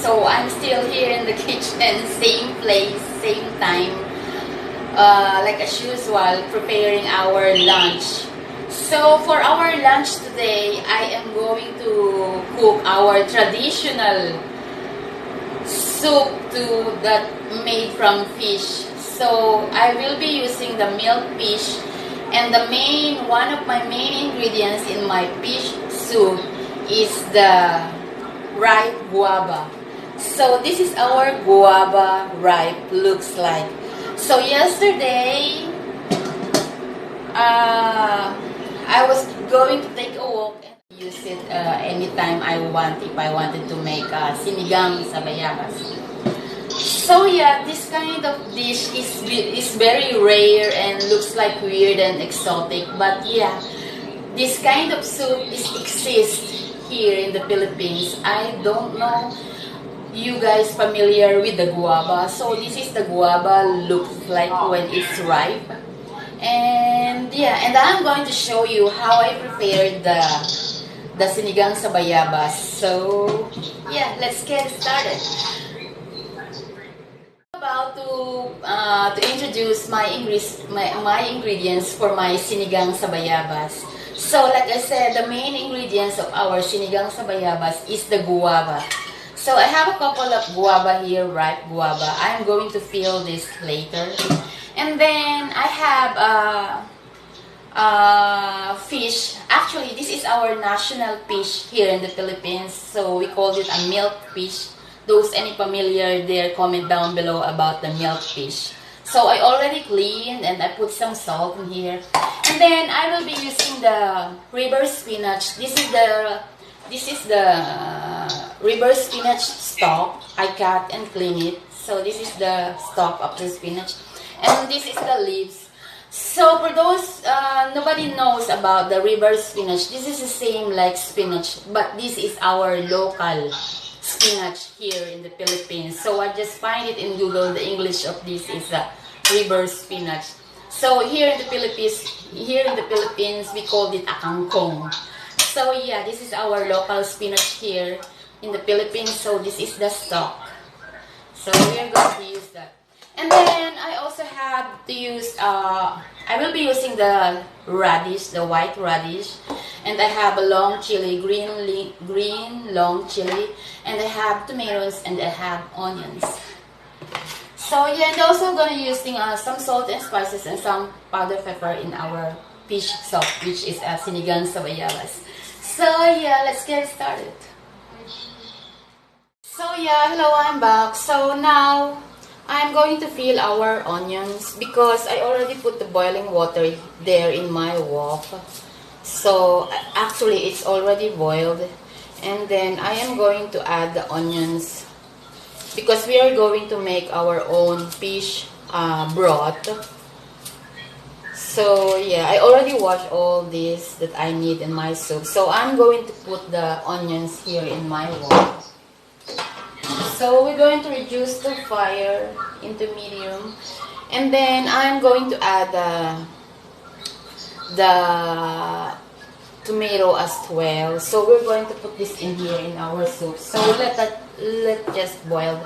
So I'm still here in the kitchen, same place, same time, like as usual, preparing our lunch. So for our lunch today, I am going to cook our traditional soup that made from fish. So I will be using the milk fish, and one of my main ingredients in my fish soup is the ripe guava. So this is our guava ripe looks like. So yesterday I was going to take a walk and use it anytime I want, if I wanted to make sinigang sa Bayabas. So yeah, this kind of dish is very rare and looks like weird and exotic, but yeah, this kind of soup exists here in the Philippines. I don't know you guys familiar with the guava. So this is the guava looks like when it's ripe. And yeah, and I'm going to show you how I prepared the sinigang sa Bayabas. So yeah, let's get started. About to introduce my ingredients for my sinigang sa Bayabas. So like I said, the main ingredients of our sinigang sa Bayabas is the guava. So I have a couple of guava here, ripe guava. I'm going to peel this later. And then I have fish. Actually, this is our national fish here in the Philippines. So we call it a milk fish. Those any familiar there, comment down below about the milk fish. So I already cleaned and I put some salt in here. And then I will be using the river spinach. This is the river spinach stalk. I cut and clean it. So this is the stalk of the spinach. And this is the leaves. So for those nobody knows about the river spinach, this is the same like spinach, but this is our local spinach here in the Philippines. So I just find it in Google. The English of this is river spinach. So here in the Philippines, we call it a kangkong. So yeah, this is our local spinach here in the Philippines. So this is the stock. So we are going to use that. And then I also have to use, I will be using the radish, the white radish. And I have a long chili, green long chili. And I have tomatoes and I have onions. So yeah, and also going to using some salt and spices and some powdered pepper in our fish soup, which is sinigang sa Bayabas. So yeah, let's get started. So yeah, hello, I'm back. So now I'm going to peel our onions because I already put the boiling water there in my wok. So actually it's already boiled, and then I am going to add the onions because we are going to make our own fish broth. So yeah, I already washed all this that I need in my soup. So I'm going to put the onions here in my wok. So we're going to reduce the fire into medium, and then I'm going to add the tomato as well. So we're going to put this in here in our soup. So let just boil.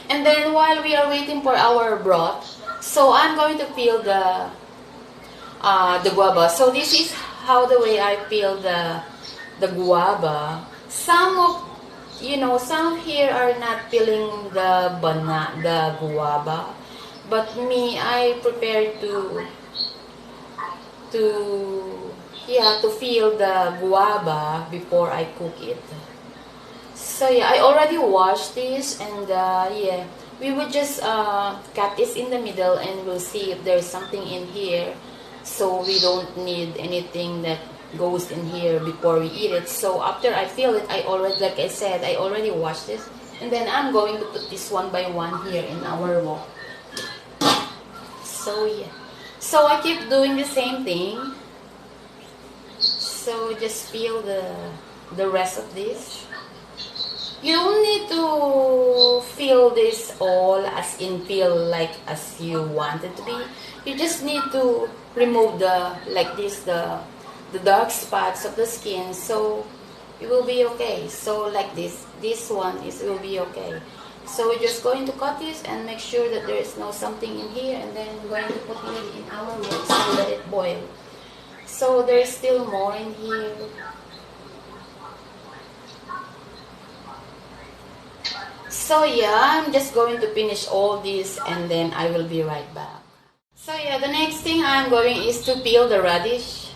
And then while we are waiting for our broth, so I'm going to peel the guava. So this is how the way I peel the guava. Some here are not peeling the guava, but me, I prepare to peel the guava before I cook it. So yeah, I already washed this, and yeah, we would just cut this in the middle, and we'll see if there's something in here. So we don't need anything that goes in here before we eat it. So after I peel it, like I said, I already washed this, and then I'm going to put this one by one here in our wok. So yeah, so I keep doing the same thing. So just peel the rest of this. You don't need to peel this all as in peel like as you want it to be. You just need to remove the dark spots of the skin. So it will be okay. So like this one will be okay. So we're just going to cut this and make sure that there is no something in here, and then we're going to put it in our wok so let it boil. So there's still more in here. So yeah, I'm just going to finish all this and then I will be right back. So yeah, the next thing I'm going is to peel the radish.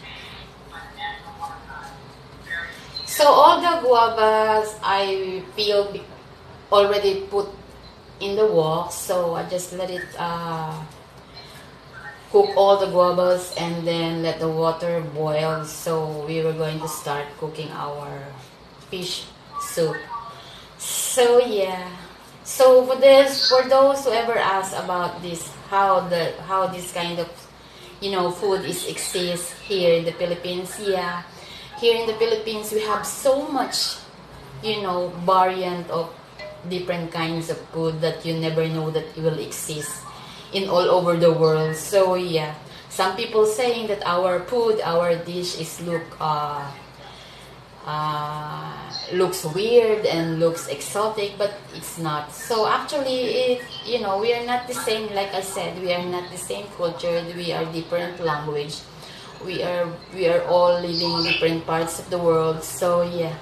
So all the guavas I peeled already put in the wok, so I just let it cook all the guavas and then let the water boil. So we were going to start cooking our fish soup. So yeah, so for those who ever ask about this, how this kind of food exists here in the Philippines. Yeah, here in the Philippines we have so much variant of different kinds of food that you never know that it will exist in all over the world. So yeah, some people saying that our food, our dish looks weird and looks exotic, but it's not. So actually we are not the same. Like I said, we are not the same culture. We are different language. We are all living in different parts of the world. So yeah,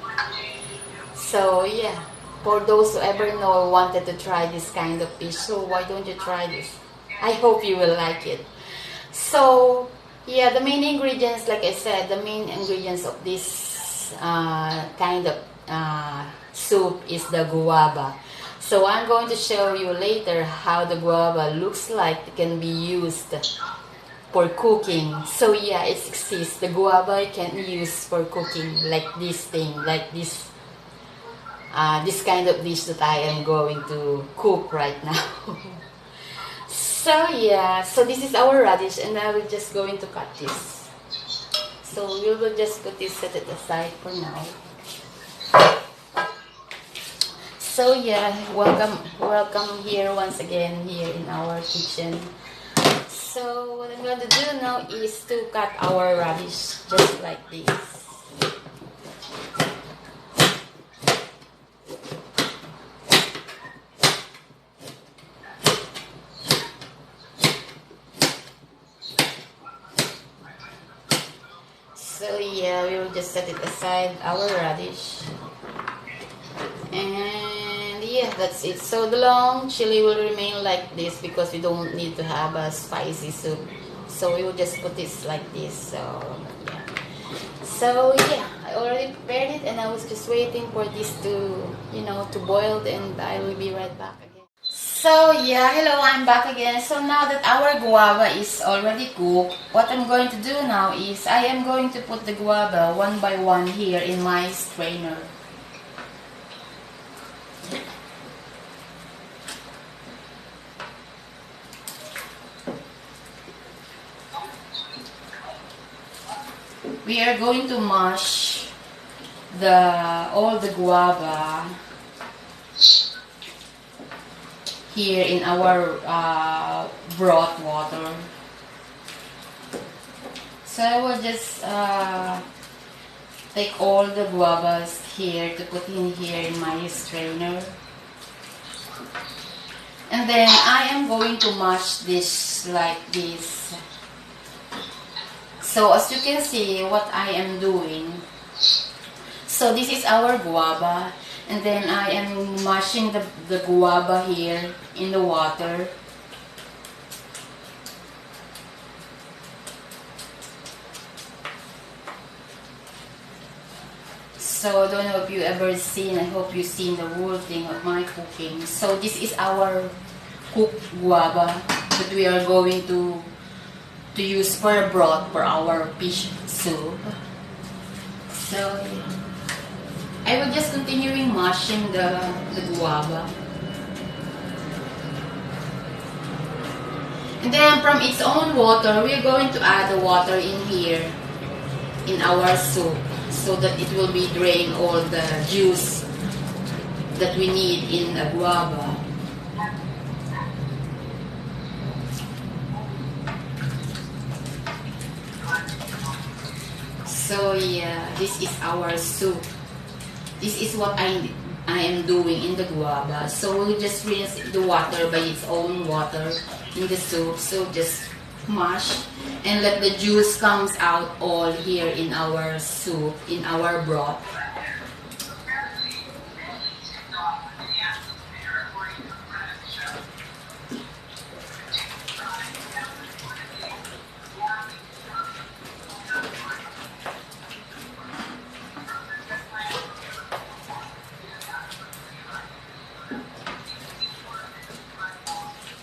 for those who ever wanted to try this kind of fish, so why don't you try this? I hope you will like it. So yeah, the main ingredients, like I said, the main ingredients of this kind of soup is the guava. So I'm going to show you later how the guava looks like. It can be used for cooking. So yeah, it exists. The guava can use for cooking, like this thing, like this kind of dish that I am going to cook right now. So yeah, so this is our radish, and I will just going to cut this. So we will just put this, set it aside for now. So yeah, welcome here once again here in our kitchen. So what I'm going to do now is to cut our radish just like this. So yeah, we will just set it aside, our radish. And yeah, that's it. So the long chili will remain like this because we don't need to have a spicy soup. So we will just put this like this. So yeah, I already prepared it and I was just waiting for this to boil, and I will be right back again. So yeah, hello, I'm back again. So now that our guava is already cooked, what I'm going to do now is I am going to put the guava one by one here in my strainer. We are going to mash all the guava here in our broth water. So I will just take all the guavas here to put in here in my strainer. And then I am going to mash this like this. So as you can see what I am doing, so this is our guava, and then I am mashing the guava here in the water. So I don't know if you ever seen, I hope you've seen the whole thing of my cooking. So this is our cooked guava that we are going to use for a broth for our fish soup. So I will just continuing mashing the guava. And then from its own water, we are going to add the water in here in our soup so that it will be drain all the juice that we need in the guava. So yeah, this is our soup. This is what I am doing in the guava. So we'll just rinse the water by its own water in the soup. So just mash and let the juice comes out all here in our soup, in our broth.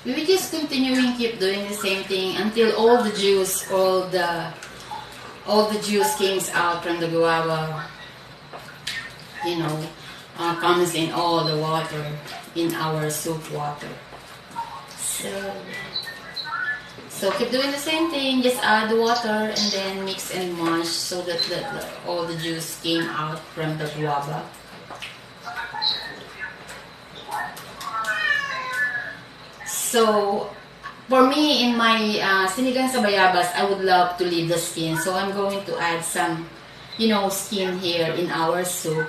We will just continuing keep doing the same thing until all the juice comes out from the guava, you know, comes in all the water in our soup water. So keep doing the same thing, just add the water and then mix and mash so that all the juice came out from the guava. So, for me, in my sinigang sa bayabas, I would love to leave the skin. So, I'm going to add some, skin here in our soup.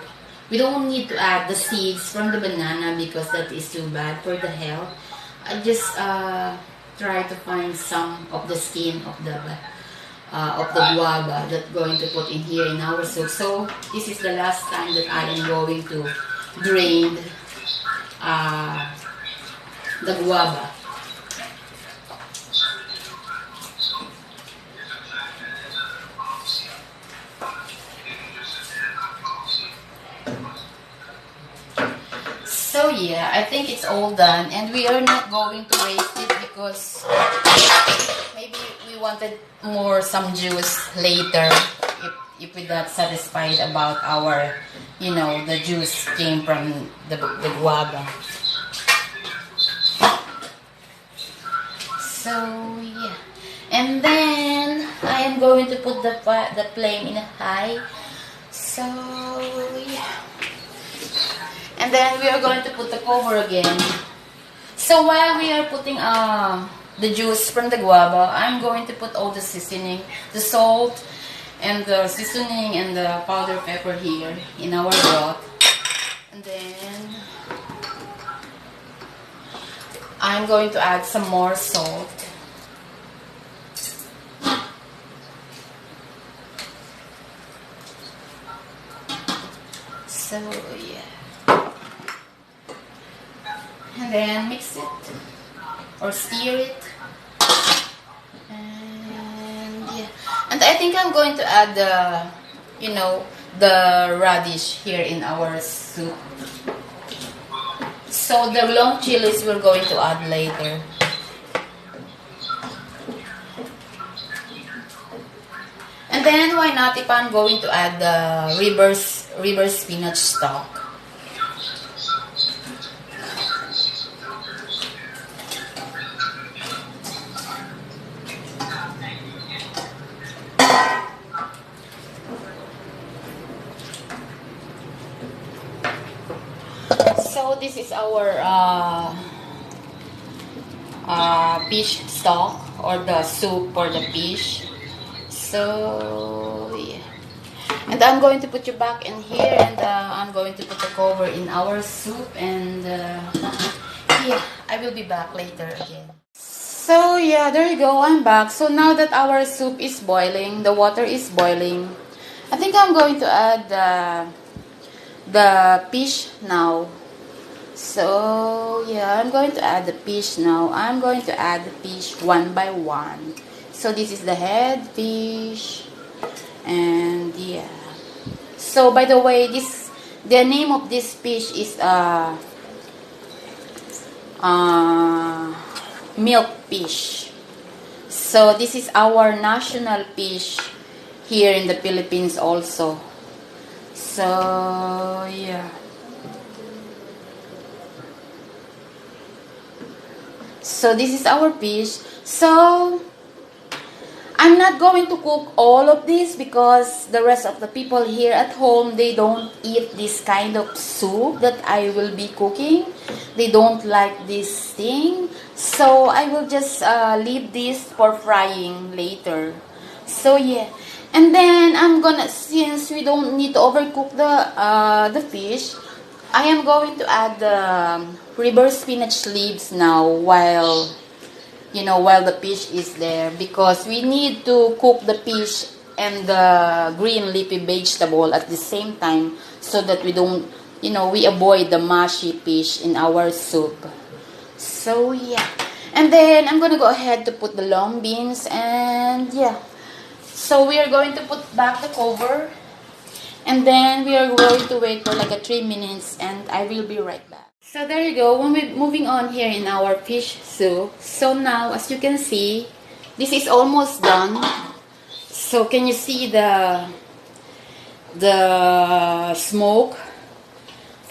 We don't need to add the seeds from the banana because that is too bad for the health. I just try to find some of the skin of the guava that going to put in here in our soup. So, this is the last time that I am going to drain the guava. So yeah, I think it's all done and we are not going to waste it because maybe we wanted some juice later if we're not satisfied about our, the juice came from the guava. So yeah, and then I am going to put the flame in high. So yeah, and then we are going to put the cover again. So while we are putting the juice from the guava, I'm going to put all the seasoning, the salt, and the seasoning and the powder pepper here in our broth, and then I'm going to add some more salt. So yeah, and then mix it or stir it, and yeah, and I think I'm going to add the radish here in our soup. So the long chilies we're going to add later. And then why not if I'm going to add the river spinach stock. So this is our fish stock or the soup for the fish. So yeah, and I'm going to put you back in here, and I'm going to put the cover in our soup, and yeah, I will be back later again. So yeah, there you go, I'm back. So now that our soup is boiling, the water is boiling, I think I'm going to add the fish now. So yeah, I'm going to add the fish now. I'm going to add the fish one by one. So this is the head fish, and yeah. So by the way, the name of this fish is milk fish. So this is our national fish here in the Philippines also. So yeah. So this is our fish. So I'm not going to cook all of this because the rest of the people here at home, they don't eat this kind of soup that I will be cooking. They don't like this thing. So I will just leave this for frying later. So yeah. And then I'm gonna, since we don't need to overcook the fish, I am going to add the river spinach leaves now while while the fish is there, because we need to cook the fish and the green leafy vegetable at the same time so that we don't we avoid the mushy fish in our soup. So yeah, and then I'm gonna go ahead to put the long beans, and yeah, so we are going to put back the cover, and then we are going to wait for like 3 minutes, and I will be right back. So there you go, when we're moving on here in our fish soup. So now, as you can see, this is almost done. So can you see the smoke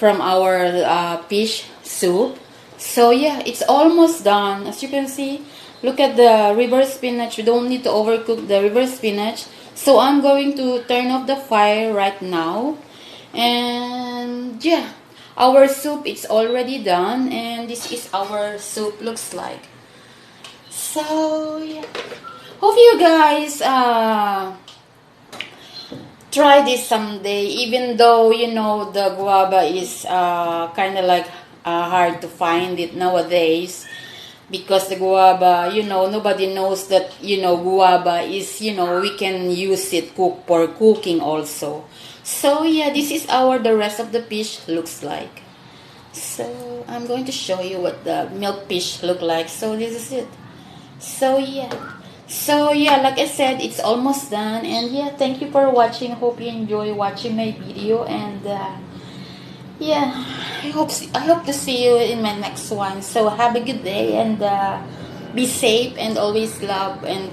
from our fish soup? So yeah, it's almost done. As you can see, look at the river spinach. We don't need to overcook the river spinach. So I'm going to turn off the fire right now. And yeah, our soup is already done, and this is our soup looks like. So yeah, hope you guys try this someday, even though the guava is kind of like hard to find it nowadays, because the guava, nobody knows that guava is, we can use it for cooking also. So yeah, this is the rest of the fish looks like. So I'm going to show you what the milk fish look like. So this is it. So yeah, like I said, it's almost done. And yeah, thank you for watching. Hope you enjoy watching my video. And yeah, I hope to see you in my next one. So have a good day, and be safe, and always love and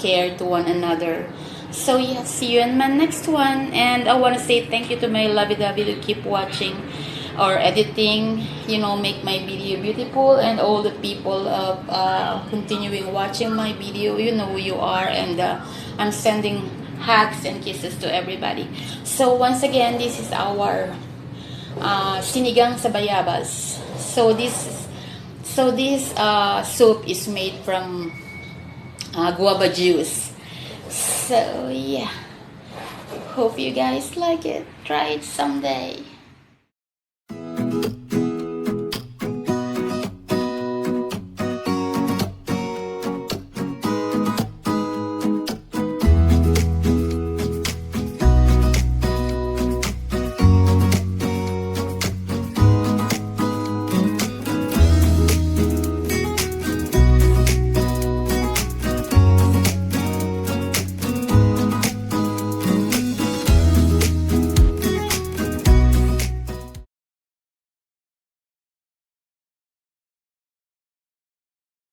care to one another. So yeah, see you in my next one. And I want to say thank you to my lovey-dovey to keep watching or editing, make my video beautiful, and all the people continuing watching my video. You know who you are, and I'm sending hugs and kisses to everybody. So once again, this is our Sinigang sa Bayabas. So this soup is made from guava juice. So yeah, hope you guys like it. Try it someday.